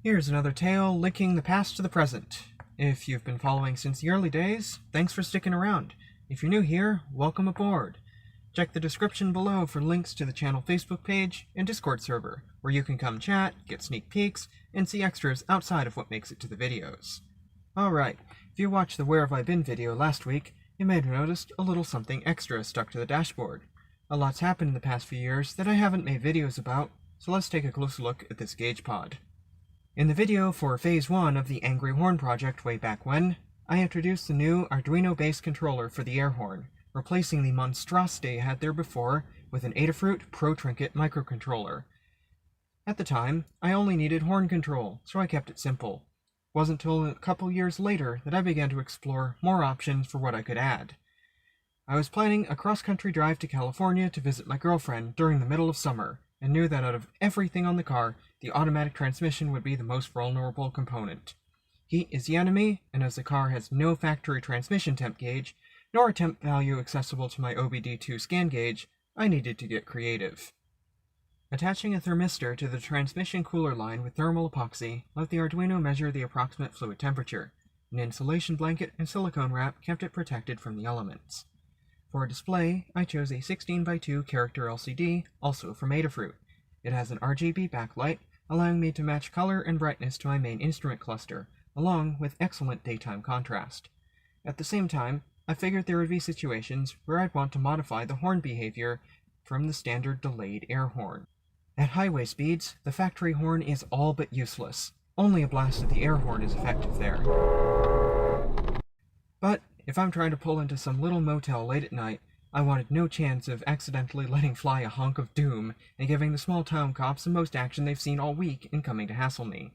Here's another tale linking the past to the present. If you've been following since the early days, thanks for sticking around. If you're new here, welcome aboard. Check the description below for links to the channel Facebook page and Discord server, where you can come chat, get sneak peeks, and see extras outside of what makes it to the videos. Alright, if you watched the Where Have I Been video last week, you may have noticed a little something extra stuck to the dashboard. A lot's happened in the past few years that I haven't made videos about, so let's take a closer look at this gauge pod. In the video for Phase 1 of the Angry Horn project way back when, I introduced the new Arduino-based controller for the air horn, replacing the monstrosity I had there before with an Adafruit Pro Trinket microcontroller. At the time, I only needed horn control, so I kept it simple. It wasn't until a couple years later that I began to explore more options for what I could add. I was planning a cross-country drive to California to visit my girlfriend during the middle of summer, and knew that out of everything on the car, the automatic transmission would be the most vulnerable component. Heat is the enemy, and as the car has no factory transmission temp gauge, nor a temp value accessible to my OBD2 scan gauge, I needed to get creative. Attaching a thermistor to the transmission cooler line with thermal epoxy let the Arduino measure the approximate fluid temperature. An insulation blanket and silicone wrap kept it protected from the elements. For a display, I chose a 16x2 character LCD, also from Adafruit. It has an RGB backlight, allowing me to match color and brightness to my main instrument cluster, along with excellent daytime contrast. At the same time, I figured there would be situations where I'd want to modify the horn behavior from the standard delayed air horn. At highway speeds, the factory horn is all but useless. Only a blast of the air horn is effective there. But if I'm trying to pull into some little motel late at night, I wanted no chance of accidentally letting fly a honk of doom and giving the small town cops the most action they've seen all week in coming to hassle me.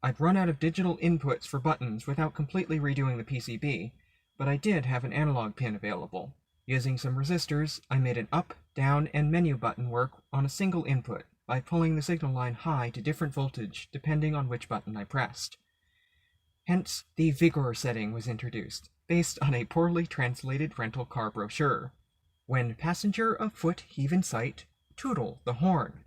I'd run out of digital inputs for buttons without completely redoing the PCB, but I did have an analog pin available. Using some resistors, I made an up, down, and menu button work on a single input by pulling the signal line high to different voltage depending on which button I pressed. Hence, the VIGOUR setting was introduced, based on a poorly translated rental car brochure. When passenger of foot heave in sight, Tootle the horn.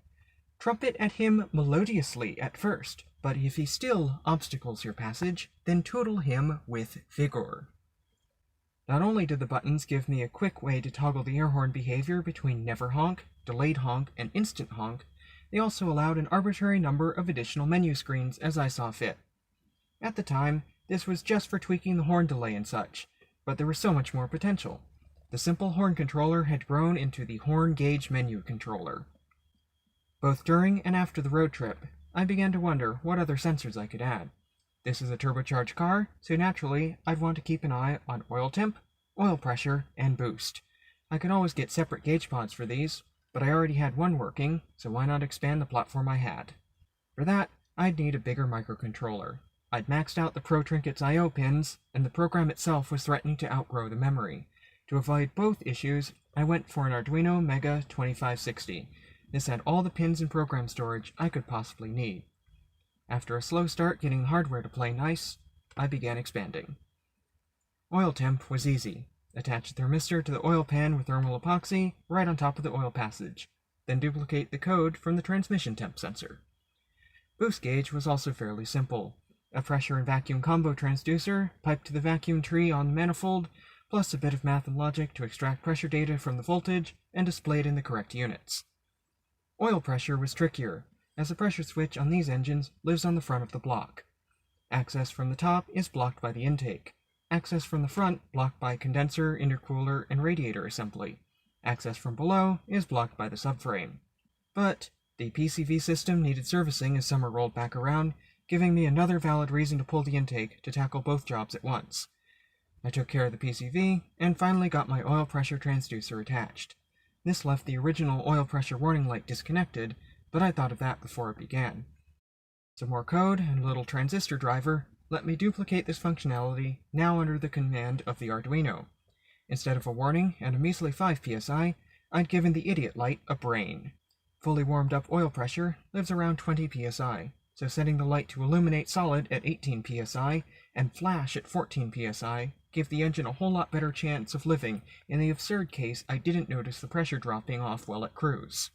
Trumpet at him melodiously at first, but if he still obstacles your passage, then tootle him with vigour. Not only did the buttons give me a quick way to toggle the air horn behavior between never honk, delayed honk, and instant honk, they also allowed an arbitrary number of additional menu screens as I saw fit. At the time, this was just for tweaking the horn delay and such, but there was so much more potential. The simple horn controller had grown into the horn gauge menu controller. Both during and after the road trip, I began to wonder what other sensors I could add. This is a turbocharged car, so naturally I'd want to keep an eye on oil temp, oil pressure, and boost. I could always get separate gauge pods for these, but I already had one working, so why not expand the platform I had? For that, I'd need a bigger microcontroller. I'd maxed out the Pro Trinket's I/O pins, and the program itself was threatening to outgrow the memory. To avoid both issues, I went for an Arduino Mega 2560. This had all the pins and program storage I could possibly need. After a slow start getting the hardware to play nice, I began expanding. Oil temp was easy. Attach a thermistor to the oil pan with thermal epoxy right on top of the oil passage, then duplicate the code from the transmission temp sensor. Boost gauge was also fairly simple. A pressure and vacuum combo transducer piped to the vacuum tree on the manifold, plus a bit of math and logic to extract pressure data from the voltage and display it in the correct units. Oil pressure was trickier, as the pressure switch on these engines lives on the front of the block. Access from the top is blocked by the intake. Access from the front blocked by condenser, intercooler, and radiator assembly. Access from below is blocked by the subframe. But the PCV system needed servicing as summer rolled back around, giving me another valid reason to pull the intake to tackle both jobs at once. I took care of the PCV, and finally got my oil pressure transducer attached. This left the original oil pressure warning light disconnected, but I thought of that before it began. Some more code and a little transistor driver let me duplicate this functionality now under the command of the Arduino. Instead of a warning and a measly 5 psi, I'd given the idiot light a brain. Fully warmed up oil pressure lives around 20 psi, so setting the light to illuminate solid at 18 psi and flash at 14 psi gave the engine a whole lot better chance of living in the absurd case I didn't notice the pressure dropping off while at cruise.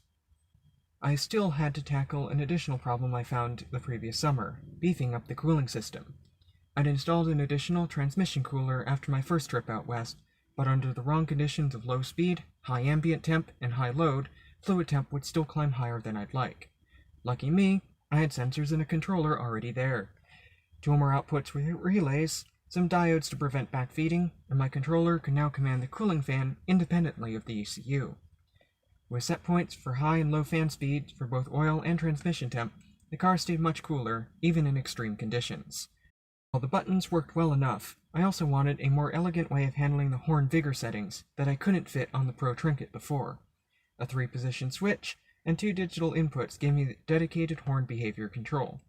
I still had to tackle an additional problem I found the previous summer, beefing up the cooling system. I'd installed an additional transmission cooler after my first trip out west, but under the wrong conditions of low speed, high ambient temp, and high load, fluid temp would still climb higher than I'd like. Lucky me, I had sensors and a controller already there. 2 more outputs with relays, some diodes to prevent backfeeding, and my controller could now command the cooling fan independently of the ECU. With set points for high and low fan speeds for both oil and transmission temp, the car stayed much cooler, even in extreme conditions. While the buttons worked well enough, I also wanted a more elegant way of handling the horn VIGOUR settings that I couldn't fit on the Pro Trinket before. A 3-position switch and 2 digital inputs gave me dedicated horn behavior control.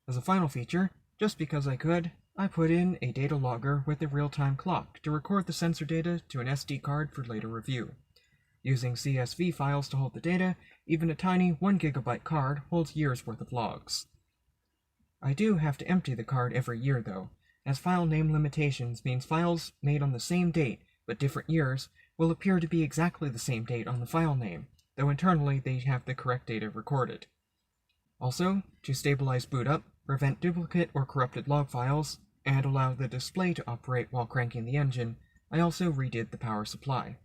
As a final feature, just because I could, I put in a data logger with a real-time clock to record the sensor data to an SD card for later review. Using CSV files to hold the data, even a tiny 1 GB card holds years worth of logs. I do have to empty the card every year though, as file name limitations means files made on the same date but different years will appear to be exactly the same date on the file name, though internally they have the correct data recorded. Also, to stabilize boot up, prevent duplicate or corrupted log files, and allow the display to operate while cranking the engine, I also redid the power supply.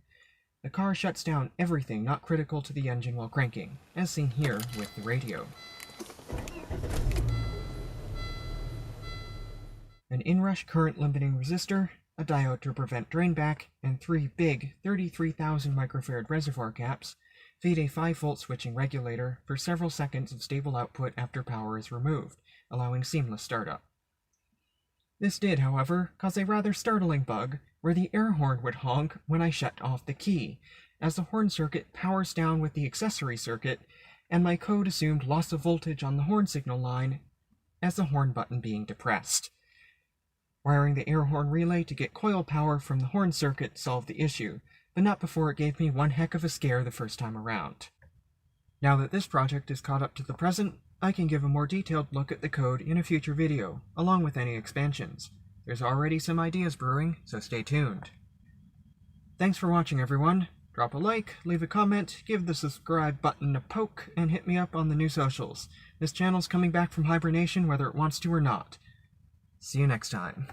The car shuts down everything not critical to the engine while cranking, as seen here with the radio. An inrush current limiting resistor, a diode to prevent drainback, and 3 big 33,000 microfarad reservoir caps feed a 5-volt switching regulator for several seconds of stable output after power is removed, allowing seamless startup. This did, however, cause a rather startling bug where the air horn would honk when I shut off the key, as the horn circuit powers down with the accessory circuit, and my code assumed loss of voltage on the horn signal line as the horn button being depressed. Wiring the air horn relay to get coil power from the horn circuit solved the issue, but not before it gave me one heck of a scare the first time around. Now that this project is caught up to the present, I can give a more detailed look at the code in a future video, along with any expansions. There's already some ideas brewing, so stay tuned. Thanks for watching, everyone. Drop a like, leave a comment, give the subscribe button a poke, and hit me up on the new socials. This channel's coming back from hibernation whether it wants to or not. See you next time.